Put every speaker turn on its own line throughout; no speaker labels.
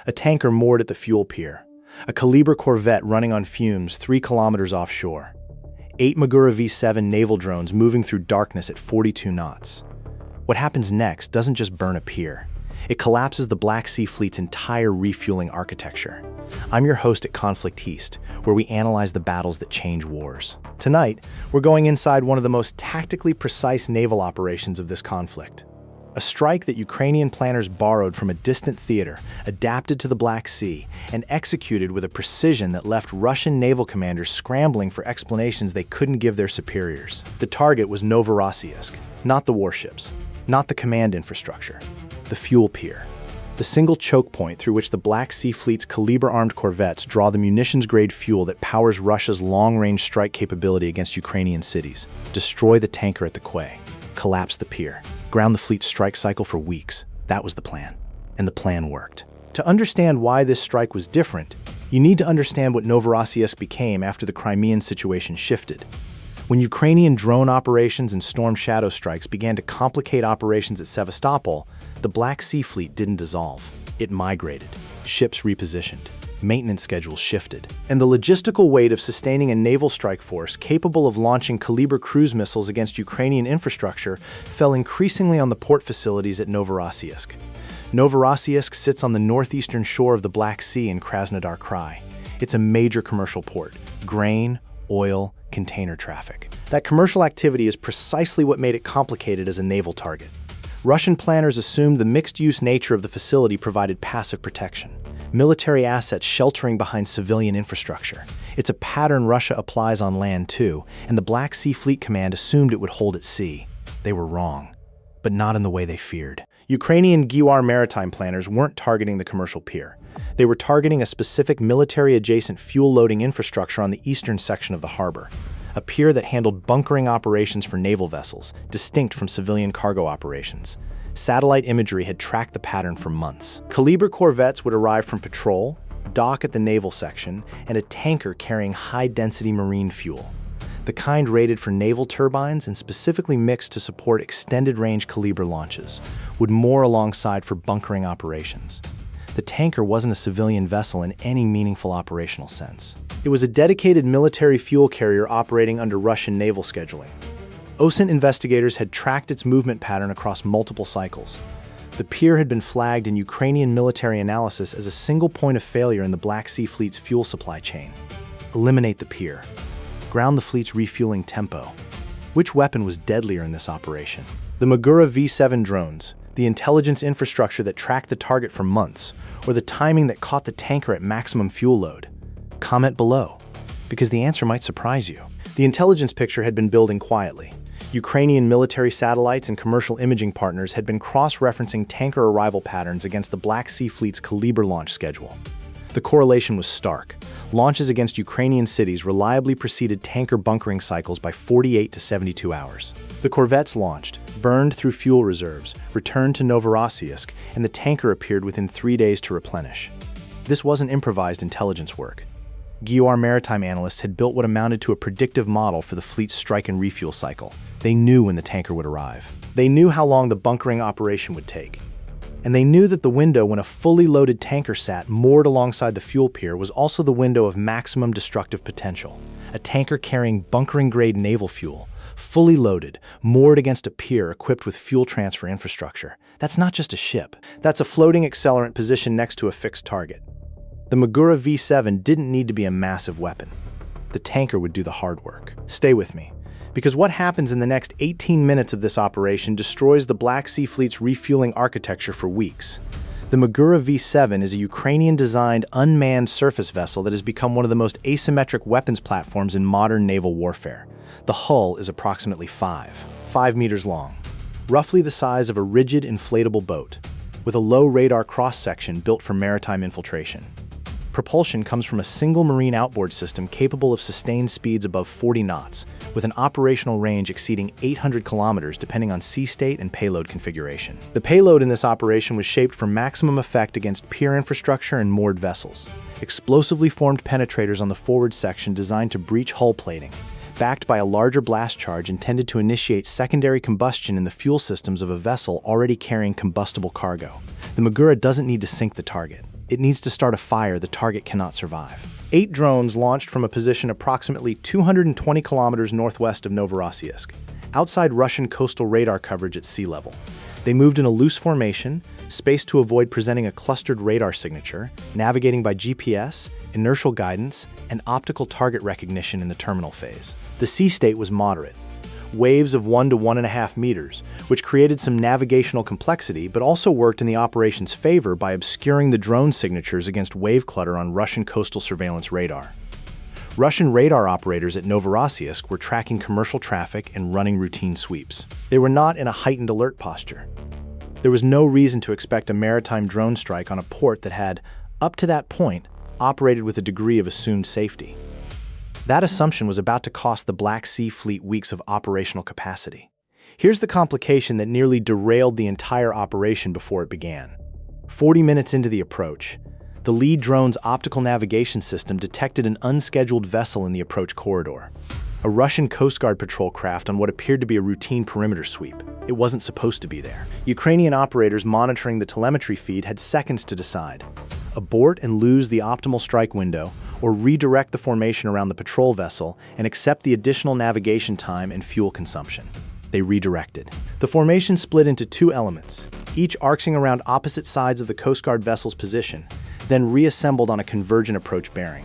A tanker moored at the fuel pier. A Kalibr corvette running on fumes 3 kilometers offshore. 8 Magura V7 naval drones moving through darkness at 42 knots. What happens next doesn't just burn a pier. It collapses the Black Sea Fleet's entire refueling architecture. I'm your host at Conflict East, where we analyze the battles that change wars. Tonight, we're going inside one of the most tactically precise naval operations of this conflict. A strike that Ukrainian planners borrowed from a distant theater, adapted to the Black Sea, and executed with a precision that left Russian naval commanders scrambling for explanations they couldn't give their superiors. The target was Novorossiysk, not the warships, not the command infrastructure, the fuel pier. The single choke point through which the Black Sea Fleet's Kalibr-armed corvettes draw the munitions-grade fuel that powers Russia's long-range strike capability against Ukrainian cities. Destroy the tanker at the Quay. Collapse the pier. Ground the fleet's strike cycle for weeks. That was the plan. And the plan worked. To understand why this strike was different, you need to understand what Novorossiysk became after the Crimean situation shifted. When Ukrainian drone operations and Storm Shadow strikes began to complicate operations at Sevastopol, the Black Sea Fleet didn't dissolve. It migrated. Ships repositioned. Maintenance schedules shifted. And the logistical weight of sustaining a naval strike force capable of launching Kalibr cruise missiles against Ukrainian infrastructure fell increasingly on the port facilities at Novorossiysk. Novorossiysk sits on the northeastern shore of the Black Sea in Krasnodar Krai. It's a major commercial port. Grain, oil, container traffic. That commercial activity is precisely what made it complicated as a naval target. Russian planners assumed the mixed-use nature of the facility provided passive protection. Military assets sheltering behind civilian infrastructure. It's a pattern Russia applies on land too, and the Black Sea Fleet Command assumed it would hold at sea. They were wrong, but not in the way they feared. Ukrainian Quay maritime planners weren't targeting the commercial pier. They were targeting a specific military-adjacent fuel-loading infrastructure on the eastern section of the harbor, a pier that handled bunkering operations for naval vessels, distinct from civilian cargo operations. Satellite imagery had tracked the pattern for months. Kalibr corvettes would arrive from patrol, dock at the naval section, and a tanker carrying high-density marine fuel, the kind rated for naval turbines and specifically mixed to support extended-range Kalibr launches, would moor alongside for bunkering operations. The tanker wasn't a civilian vessel in any meaningful operational sense. It was a dedicated military fuel carrier operating under Russian naval scheduling. OSINT investigators had tracked its movement pattern across multiple cycles. The pier had been flagged in Ukrainian military analysis as a single point of failure in the Black Sea Fleet's fuel supply chain. Eliminate the pier. Ground the fleet's refueling tempo. Which weapon was deadlier in this operation? The Magura V7 drones, the intelligence infrastructure that tracked the target for months, or the timing that caught the tanker at maximum fuel load? Comment below, because the answer might surprise you. The intelligence picture had been building quietly. Ukrainian military satellites and commercial imaging partners had been cross-referencing tanker arrival patterns against the Black Sea Fleet's Kalibr launch schedule. The correlation was stark. Launches against Ukrainian cities reliably preceded tanker bunkering cycles by 48 to 72 hours. The corvettes launched, burned through fuel reserves, returned to Novorossiysk, and the tanker appeared within 3 days to replenish. This wasn't improvised intelligence work. Quay maritime analysts had built what amounted to a predictive model for the fleet's strike and refuel cycle. They knew when the tanker would arrive. They knew how long the bunkering operation would take. And they knew that the window when a fully loaded tanker sat moored alongside the fuel pier was also the window of maximum destructive potential. A tanker carrying bunkering-grade naval fuel, fully loaded, moored against a pier equipped with fuel transfer infrastructure. That's not just a ship. That's a floating accelerant positioned next to a fixed target. The Magura V7 didn't need to be a massive weapon. The tanker would do the hard work. Stay with me, because what happens in the next 18 minutes of this operation destroys the Black Sea Fleet's refueling architecture for weeks. The Magura V7 is a Ukrainian-designed unmanned surface vessel that has become one of the most asymmetric weapons platforms in modern naval warfare. The hull is approximately 5 meters long, roughly the size of a rigid inflatable boat, with a low radar cross-section built for maritime infiltration. Propulsion comes from a single marine outboard system capable of sustained speeds above 40 knots, with an operational range exceeding 800 kilometers depending on sea state and payload configuration. The payload in this operation was shaped for maximum effect against pier infrastructure and moored vessels. Explosively formed penetrators on the forward section designed to breach hull plating, backed by a larger blast charge intended to initiate secondary combustion in the fuel systems of a vessel already carrying combustible cargo. The Magura doesn't need to sink the target. It needs to start a fire the target cannot survive. 8 drones launched from a position approximately 220 kilometers northwest of Novorossiysk, outside Russian coastal radar coverage at sea level. They moved in a loose formation, spaced to avoid presenting a clustered radar signature, navigating by GPS, inertial guidance, and optical target recognition in the terminal phase. The sea state was moderate, waves of 1 to 1.5 meters, which created some navigational complexity but also worked in the operation's favor by obscuring the drone signatures against wave clutter on Russian coastal surveillance radar. Russian radar operators at Novorossiysk were tracking commercial traffic and running routine sweeps. They were not in a heightened alert posture. There was no reason to expect a maritime drone strike on a port that had, up to that point, operated with a degree of assumed safety. That assumption was about to cost the Black Sea Fleet weeks of operational capacity. Here's the complication that nearly derailed the entire operation before it began. 40 minutes into the approach, the lead drone's optical navigation system detected an unscheduled vessel in the approach corridor. A Russian Coast Guard patrol craft on what appeared to be a routine perimeter sweep. It wasn't supposed to be there. Ukrainian operators monitoring the telemetry feed had seconds to decide: abort and lose the optimal strike window, or redirect the formation around the patrol vessel and accept the additional navigation time and fuel consumption. They redirected. The formation split into 2 elements, each arcing around opposite sides of the Coast Guard vessel's position, then reassembled on a convergent approach bearing.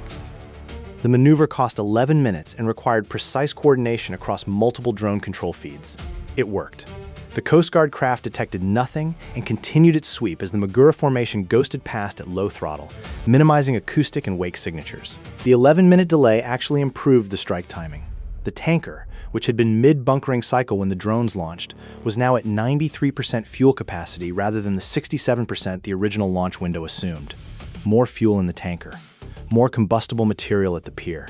The maneuver cost 11 minutes and required precise coordination across multiple drone control feeds. It worked. The Coast Guard craft detected nothing and continued its sweep as the Magura formation ghosted past at low throttle, minimizing acoustic and wake signatures. The 11-minute delay actually improved the strike timing. The tanker, which had been mid-bunkering cycle when the drones launched, was now at 93% fuel capacity rather than the 67% the original launch window assumed. More fuel in the tanker. More combustible material at the pier.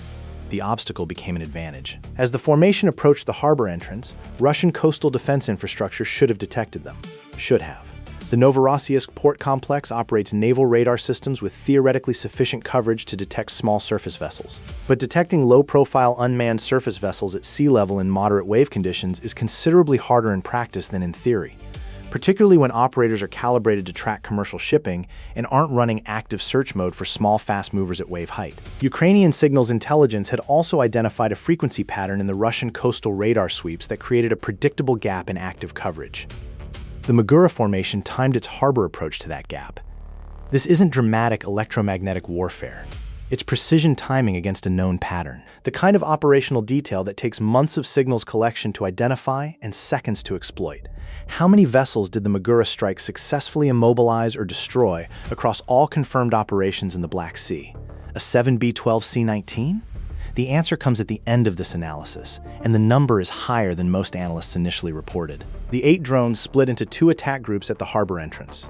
The obstacle became an advantage. As the formation approached the harbor entrance, Russian coastal defense infrastructure should have detected them. Should have. The Novorossiysk port complex operates naval radar systems with theoretically sufficient coverage to detect small surface vessels. But detecting low-profile unmanned surface vessels at sea level in moderate wave conditions is considerably harder in practice than in theory, particularly when operators are calibrated to track commercial shipping and aren't running active search mode for small fast movers at wave height. Ukrainian signals intelligence had also identified a frequency pattern in the Russian coastal radar sweeps that created a predictable gap in active coverage. The Magura formation timed its harbor approach to that gap. This isn't dramatic electromagnetic warfare. It's precision timing against a known pattern, the kind of operational detail that takes months of signals collection to identify and seconds to exploit. How many vessels did the Magura strike successfully immobilize or destroy across all confirmed operations in the Black Sea? A 7B-12C-19? The answer comes at the end of this analysis, and the number is higher than most analysts initially reported. The 8 drones split into 2 attack groups at the harbor entrance.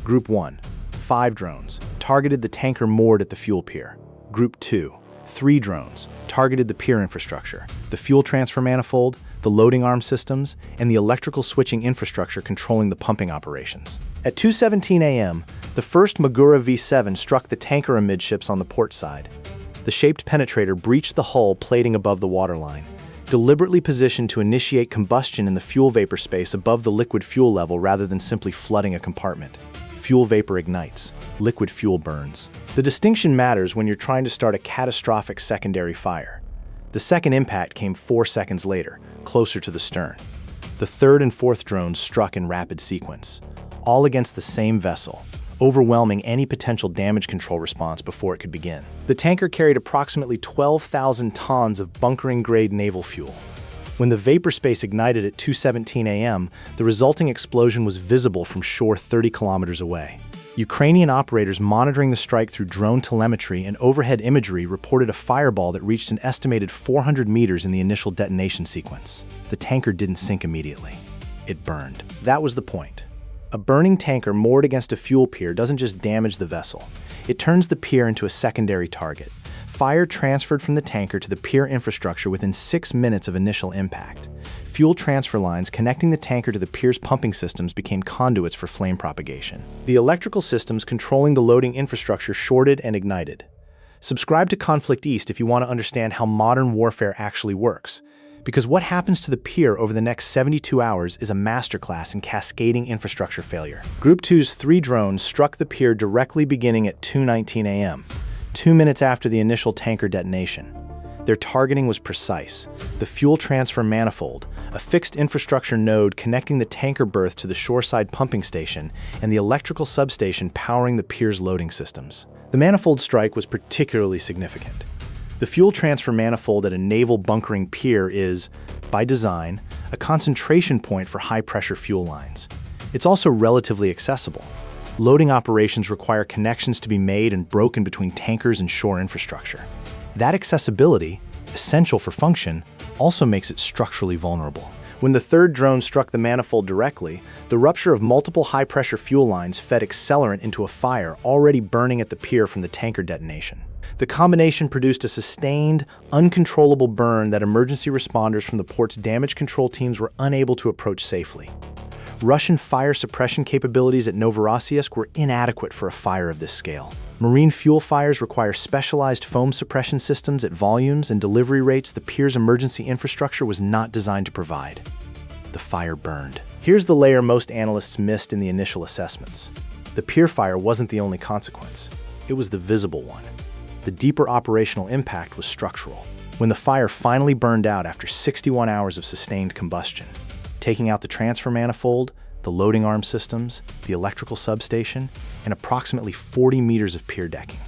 Group 1, 5 drones, targeted the tanker moored at the fuel pier. Group 2, 3 drones, targeted the pier infrastructure, the fuel transfer manifold, the loading arm systems, and the electrical switching infrastructure controlling the pumping operations. At 2:17 a.m., the first Magura V7 struck the tanker amidships on the port side. The shaped penetrator breached the hull plating above the waterline, deliberately positioned to initiate combustion in the fuel vapor space above the liquid fuel level rather than simply flooding a compartment. Fuel vapor ignites, liquid fuel burns. The distinction matters when you're trying to start a catastrophic secondary fire. The second impact came 4 seconds later, closer to the stern. The third and fourth drones struck in rapid sequence, all against the same vessel, overwhelming any potential damage control response before it could begin. The tanker carried approximately 12,000 tons of bunkering-grade naval fuel. When the vapor space ignited at 2:17 a.m., the resulting explosion was visible from shore 30 kilometers away. Ukrainian operators monitoring the strike through drone telemetry and overhead imagery reported a fireball that reached an estimated 400 meters in the initial detonation sequence. The tanker didn't sink immediately. It burned. That was the point. A burning tanker moored against a fuel pier doesn't just damage the vessel. It turns the pier into a secondary target. Fire transferred from the tanker to the pier infrastructure within 6 minutes of initial impact. Fuel transfer lines connecting the tanker to the pier's pumping systems became conduits for flame propagation. The electrical systems controlling the loading infrastructure shorted and ignited. Subscribe to Conflict East if you want to understand how modern warfare actually works, Because what happens to the pier over the next 72 hours is a masterclass in cascading infrastructure failure. Group 2's 3 drones struck the pier directly beginning at 2:19 a.m., 2 minutes after the initial tanker detonation. Their targeting was precise. The fuel transfer manifold, a fixed infrastructure node connecting the tanker berth to the shoreside pumping station, and the electrical substation powering the pier's loading systems. The manifold strike was particularly significant. The fuel transfer manifold at a naval bunkering pier is, by design, a concentration point for high-pressure fuel lines. It's also relatively accessible. Loading operations require connections to be made and broken between tankers and shore infrastructure. That accessibility, essential for function, also makes it structurally vulnerable. When the third drone struck the manifold directly, the rupture of multiple high-pressure fuel lines fed accelerant into a fire already burning at the pier from the tanker detonation. The combination produced a sustained, uncontrollable burn that emergency responders from the port's damage control teams were unable to approach safely. Russian fire suppression capabilities at Novorossiysk were inadequate for a fire of this scale. Marine fuel fires require specialized foam suppression systems at volumes and delivery rates the pier's emergency infrastructure was not designed to provide. The fire burned. Here's the layer most analysts missed in the initial assessments. The pier fire wasn't the only consequence. It was the visible one. The deeper operational impact was structural. When the fire finally burned out after 61 hours of sustained combustion, taking out the transfer manifold, the loading arm systems, the electrical substation, and approximately 40 meters of pier decking.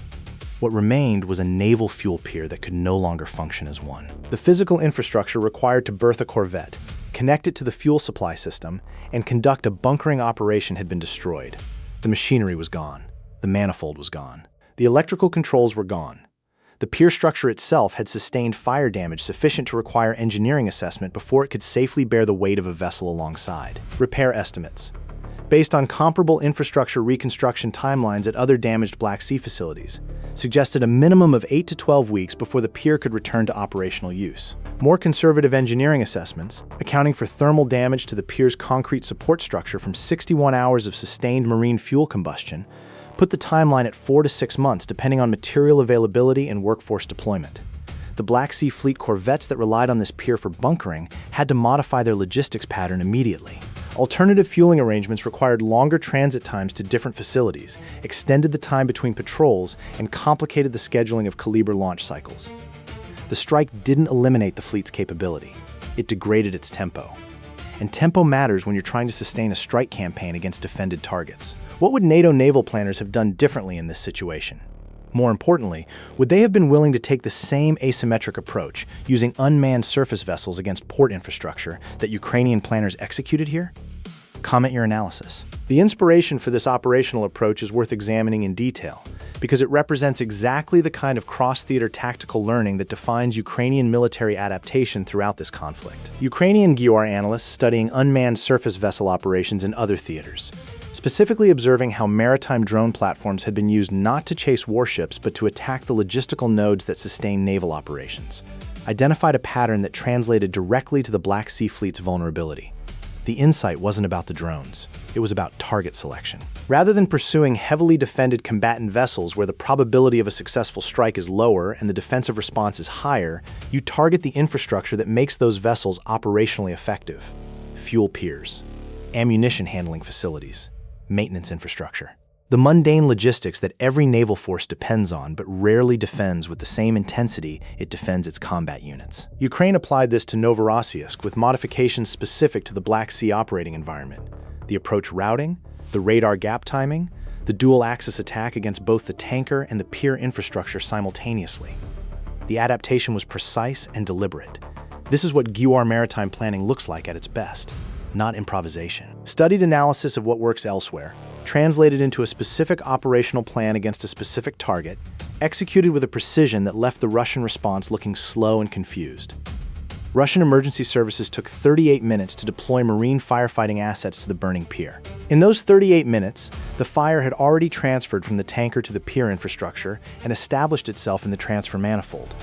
What remained was a naval fuel pier that could no longer function as one. The physical infrastructure required to berth a corvette, connect it to the fuel supply system, and conduct a bunkering operation had been destroyed. The machinery was gone. The manifold was gone. The electrical controls were gone. The pier structure itself had sustained fire damage sufficient to require engineering assessment before it could safely bear the weight of a vessel alongside. Repair estimates. Based on comparable infrastructure reconstruction timelines at other damaged Black Sea facilities, suggested a minimum of 8 to 12 weeks before the pier could return to operational use. More conservative engineering assessments, accounting for thermal damage to the pier's concrete support structure from 61 hours of sustained marine fuel combustion, put the timeline at 4 to 6 months depending on material availability and workforce deployment. The Black Sea Fleet corvettes that relied on this pier for bunkering had to modify their logistics pattern immediately. Alternative fueling arrangements required longer transit times to different facilities, extended the time between patrols, and complicated the scheduling of Kalibr launch cycles. The strike didn't eliminate the fleet's capability. It degraded its tempo. And tempo matters when you're trying to sustain a strike campaign against defended targets. What would NATO naval planners have done differently in this situation? More importantly, would they have been willing to take the same asymmetric approach, using unmanned surface vessels against port infrastructure that Ukrainian planners executed here? Comment your analysis. The inspiration for this operational approach is worth examining in detail, because it represents exactly the kind of cross-theater tactical learning that defines Ukrainian military adaptation throughout this conflict. Ukrainian GUR analysts studying unmanned surface vessel operations in other theaters, specifically observing how maritime drone platforms had been used not to chase warships but to attack the logistical nodes that sustain naval operations, identified a pattern that translated directly to the Black Sea Fleet's vulnerability. The insight wasn't about the drones. It was about target selection. Rather than pursuing heavily defended combatant vessels where the probability of a successful strike is lower and the defensive response is higher, you target the infrastructure that makes those vessels operationally effective. Fuel piers, ammunition handling facilities, maintenance infrastructure. The mundane logistics that every naval force depends on but rarely defends with the same intensity it defends its combat units. Ukraine applied this to Novorossiysk with modifications specific to the Black Sea operating environment. The approach routing, the radar gap timing, the dual-axis attack against both the tanker and the pier infrastructure simultaneously. The adaptation was precise and deliberate. This is what GUR maritime planning looks like at its best, not improvisation. Studied analysis of what works elsewhere, translated into a specific operational plan against a specific target, executed with a precision that left the Russian response looking slow and confused. Russian emergency services took 38 minutes to deploy marine firefighting assets to the burning pier. In those 38 minutes, the fire had already transferred from the tanker to the pier infrastructure and established itself in the transfer manifold.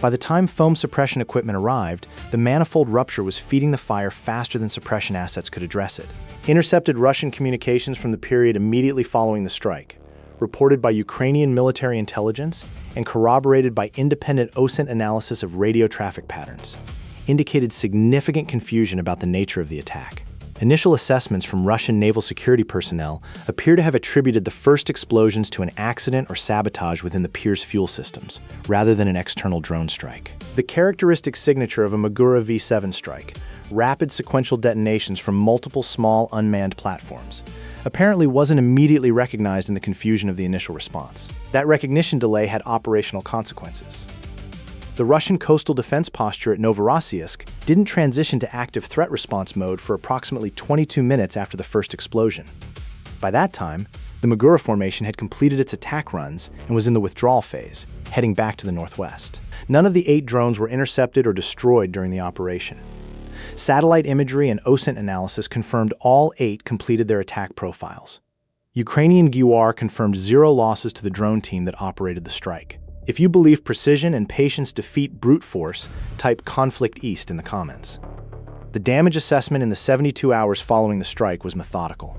By the time foam suppression equipment arrived, the manifold rupture was feeding the fire faster than suppression assets could address it. Intercepted Russian communications from the period immediately following the strike, reported by Ukrainian military intelligence and corroborated by independent OSINT analysis of radio traffic patterns, indicated significant confusion about the nature of the attack. Initial assessments from Russian naval security personnel appear to have attributed the first explosions to an accident or sabotage within the Pier's fuel systems, rather than an external drone strike. The characteristic signature of a Magura V7 strike, rapid sequential detonations from multiple small unmanned platforms, apparently wasn't immediately recognized in the confusion of the initial response. That recognition delay had operational consequences. The Russian coastal defense posture at Novorossiysk didn't transition to active threat response mode for approximately 22 minutes after the first explosion. By that time, the Magura formation had completed its attack runs and was in the withdrawal phase, heading back to the northwest. None of the 8 drones were intercepted or destroyed during the operation. Satellite imagery and OSINT analysis confirmed all 8 completed their attack profiles. Ukrainian Magura confirmed 0 losses to the drone team that operated the strike. If you believe precision and patience defeat brute force, type Conflict East in the comments. The damage assessment in the 72 hours following the strike was methodical.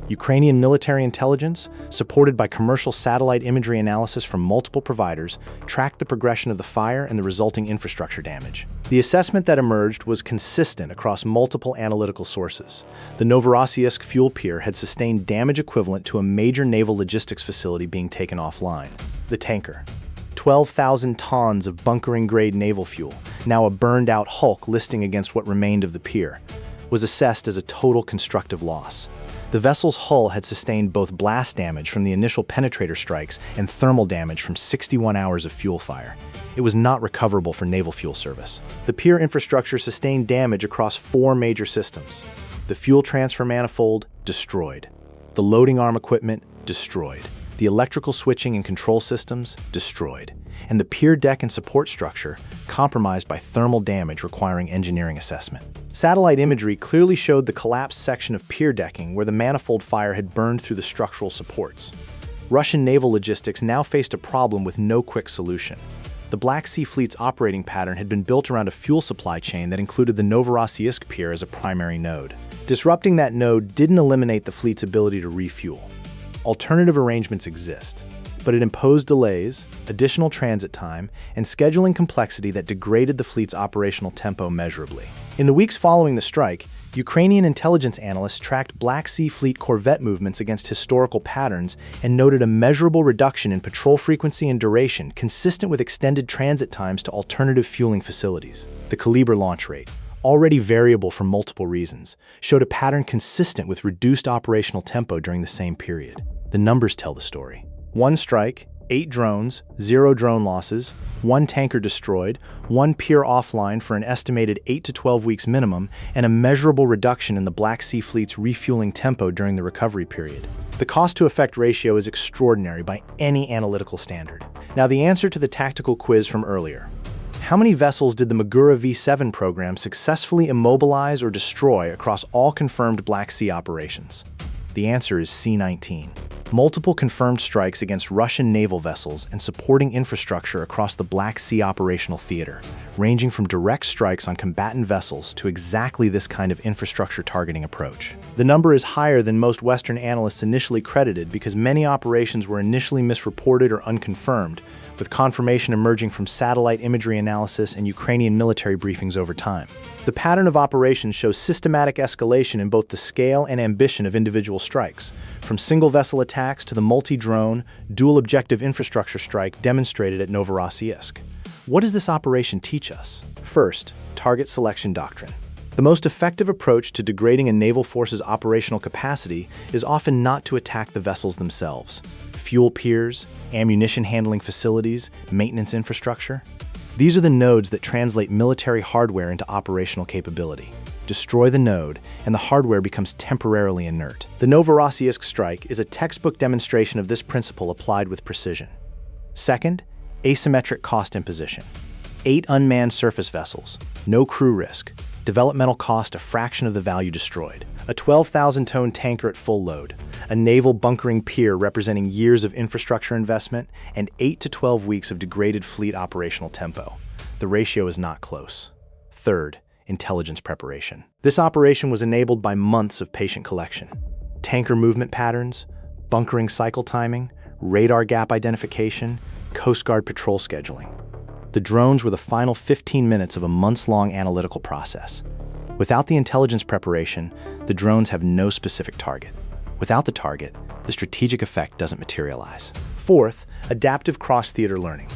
Ukrainian military intelligence, supported by commercial satellite imagery analysis from multiple providers, tracked the progression of the fire and the resulting infrastructure damage. The assessment that emerged was consistent across multiple analytical sources. The Novorossiysk fuel pier had sustained damage equivalent to a major naval logistics facility being taken offline. The tanker, 12,000 tons of bunkering-grade naval fuel, now a burned-out hulk listing against what remained of the pier, was assessed as a total constructive loss. The vessel's hull had sustained both blast damage from the initial penetrator strikes and thermal damage from 61 hours of fuel fire. It was not recoverable for naval fuel service. The pier infrastructure sustained damage across 4 major systems. The fuel transfer manifold, destroyed. The loading arm equipment, destroyed. The electrical switching and control systems, destroyed. And the pier deck and support structure, compromised by thermal damage requiring engineering assessment. Satellite imagery clearly showed the collapsed section of pier decking where the manifold fire had burned through the structural supports. Russian naval logistics now faced a problem with no quick solution. The Black Sea Fleet's operating pattern had been built around a fuel supply chain that included the Novorossiysk pier as a primary node. Disrupting that node didn't eliminate the fleet's ability to refuel. Alternative arrangements exist, but it imposed delays, additional transit time, and scheduling complexity that degraded the fleet's operational tempo measurably. In the weeks following the strike, Ukrainian intelligence analysts tracked Black Sea Fleet corvette movements against historical patterns and noted a measurable reduction in patrol frequency and duration consistent with extended transit times to alternative fueling facilities. The Kalibr launch rate, already variable for multiple reasons, showed a pattern consistent with reduced operational tempo during the same period. The numbers tell the story. 1 strike, 8 drones, 0 drone losses, 1 tanker destroyed, 1 pier offline for an estimated 8 to 12 weeks minimum, and a measurable reduction in the Black Sea Fleet's refueling tempo during the recovery period. The cost-to-effect ratio is extraordinary by any analytical standard. Now, the answer to the tactical quiz from earlier. How many vessels did the Magura V7 program successfully immobilize or destroy across all confirmed Black Sea operations? The answer is C-19. Multiple confirmed strikes against Russian naval vessels and supporting infrastructure across the Black Sea operational theater, ranging from direct strikes on combatant vessels to exactly this kind of infrastructure targeting approach. The number is higher than most Western analysts initially credited because many operations were initially misreported or unconfirmed, with confirmation emerging from satellite imagery analysis and Ukrainian military briefings over time. The pattern of operations shows systematic escalation in both the scale and ambition of individual strikes, from single-vessel attacks to the multi-drone, dual-objective infrastructure strike demonstrated at Novorossiysk. What does this operation teach us? First, target selection doctrine. The most effective approach to degrading a naval force's operational capacity is often not to attack the vessels themselves. Fuel piers, ammunition handling facilities, maintenance infrastructure. These are the nodes that translate military hardware into operational capability. Destroy the node, and the hardware becomes temporarily inert. The Novorossiysk strike is a textbook demonstration of this principle applied with precision. Second, asymmetric cost imposition. 8 unmanned surface vessels, no crew risk. Developmental cost a fraction of the value destroyed. A 12,000-tonne tanker at full load. A naval bunkering pier representing years of infrastructure investment, and 8 to 12 weeks of degraded fleet operational tempo. The ratio is not close. Third, intelligence preparation. This operation was enabled by months of patient collection. Tanker movement patterns, bunkering cycle timing, radar gap identification, Coast Guard patrol scheduling. The drones were the final 15 minutes of a months-long analytical process. Without the intelligence preparation, the drones have no specific target. Without the target, the strategic effect doesn't materialize. Fourth, adaptive cross-theater learning.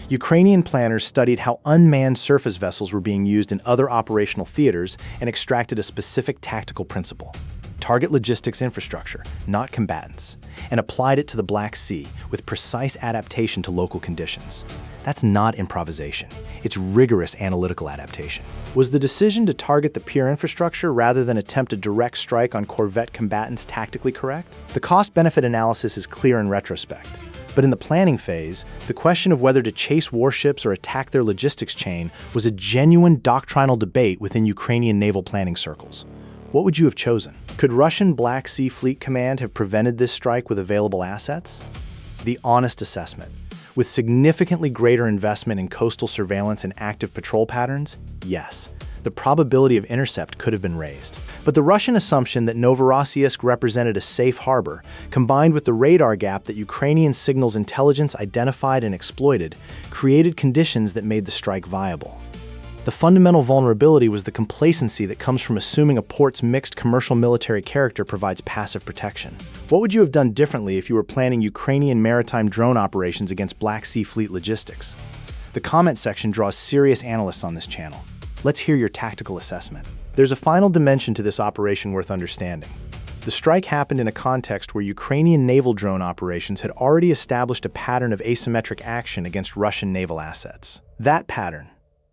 Ukrainian planners studied how unmanned surface vessels were being used in other operational theaters and extracted a specific tactical principle. Target logistics infrastructure, not combatants, and applied it to the Black Sea with precise adaptation to local conditions. That's not improvisation. It's rigorous analytical adaptation. Was the decision to target the Pier infrastructure rather than attempt a direct strike on corvette combatants tactically correct? The cost-benefit analysis is clear in retrospect. But in the planning phase, the question of whether to chase warships or attack their logistics chain was a genuine doctrinal debate within Ukrainian naval planning circles. What would you have chosen? Could Russian Black Sea Fleet Command have prevented this strike with available assets? The honest assessment. With significantly greater investment in coastal surveillance and active patrol patterns, yes, the probability of intercept could have been raised. But the Russian assumption that Novorossiysk represented a safe harbor, combined with the radar gap that Ukrainian signals intelligence identified and exploited, created conditions that made the strike viable. The fundamental vulnerability was the complacency that comes from assuming a port's mixed commercial-military character provides passive protection. What would you have done differently if you were planning Ukrainian maritime drone operations against Black Sea Fleet logistics? The comment section draws serious analysts on this channel. Let's hear your tactical assessment. There's a final dimension to this operation worth understanding. The strike happened in a context where Ukrainian naval drone operations had already established a pattern of asymmetric action against Russian naval assets. That pattern,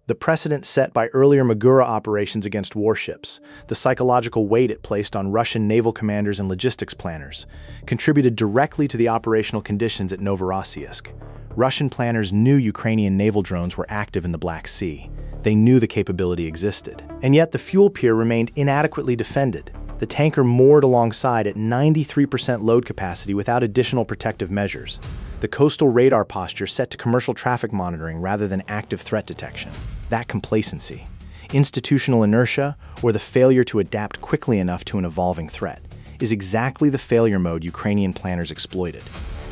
the precedent set by earlier Magura operations against warships, the psychological weight it placed on Russian naval commanders and logistics planners, contributed directly to the operational conditions at Novorossiysk. Russian planners knew Ukrainian naval drones were active in the Black Sea. They knew the capability existed. And yet the fuel pier remained inadequately defended. The tanker moored alongside at 93% load capacity without additional protective measures. The coastal radar posture set to commercial traffic monitoring rather than active threat detection. That complacency, institutional inertia, or the failure to adapt quickly enough to an evolving threat, is exactly the failure mode Ukrainian planners exploited.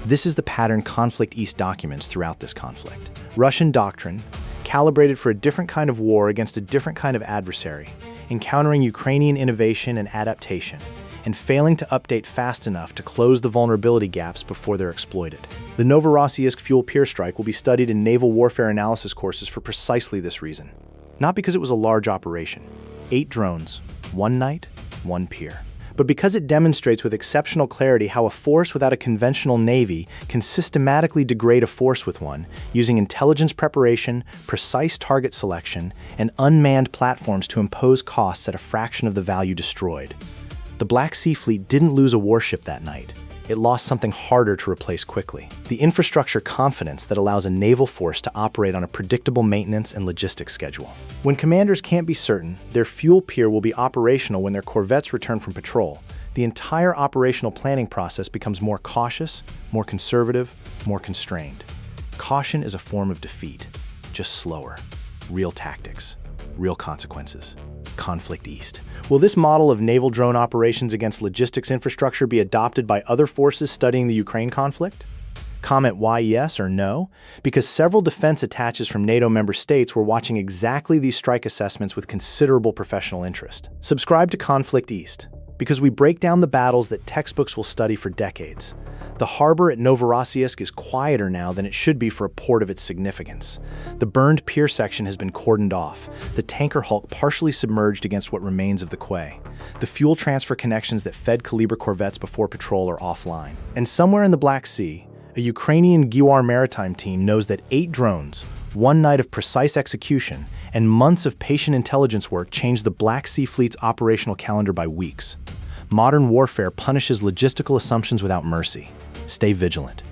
This is the pattern Conflict East documents throughout this conflict. Russian doctrine, calibrated for a different kind of war against a different kind of adversary, encountering Ukrainian innovation and adaptation, and failing to update fast enough to close the vulnerability gaps before they're exploited. The Novorossiysk fuel pier strike will be studied in naval warfare analysis courses for precisely this reason. Not because it was a large operation, 8 drones, 1 night, 1 pier, but because it demonstrates with exceptional clarity how a force without a conventional navy can systematically degrade a force with one, using intelligence preparation, precise target selection, and unmanned platforms to impose costs at a fraction of the value destroyed. The Black Sea Fleet didn't lose a warship that night. It lost something harder to replace quickly. The infrastructure confidence that allows a naval force to operate on a predictable maintenance and logistics schedule. When commanders can't be certain, their fuel pier will be operational when their corvettes return from patrol. The entire operational planning process becomes more cautious, more conservative, more constrained. Caution is a form of defeat, just slower. Real tactics, real consequences. Conflict East. Will this model of naval drone operations against logistics infrastructure be adopted by other forces studying the Ukraine conflict? Comment why yes or no, because several defense attaches from NATO member states were watching exactly these strike assessments with considerable professional interest. Subscribe to Conflict East, because we break down the battles that textbooks will study for decades. The harbor at Novorossiysk is quieter now than it should be for a port of its significance. The burned pier section has been cordoned off, the tanker hulk partially submerged against what remains of the Quay. The fuel transfer connections that fed Kalibr corvettes before patrol are offline. And somewhere in the Black Sea, a Ukrainian Quay maritime team knows that 8 drones, 1 night of precise execution, and months of patient intelligence work changed the Black Sea Fleet's operational calendar by weeks. Modern warfare punishes logistical assumptions without mercy. Stay vigilant.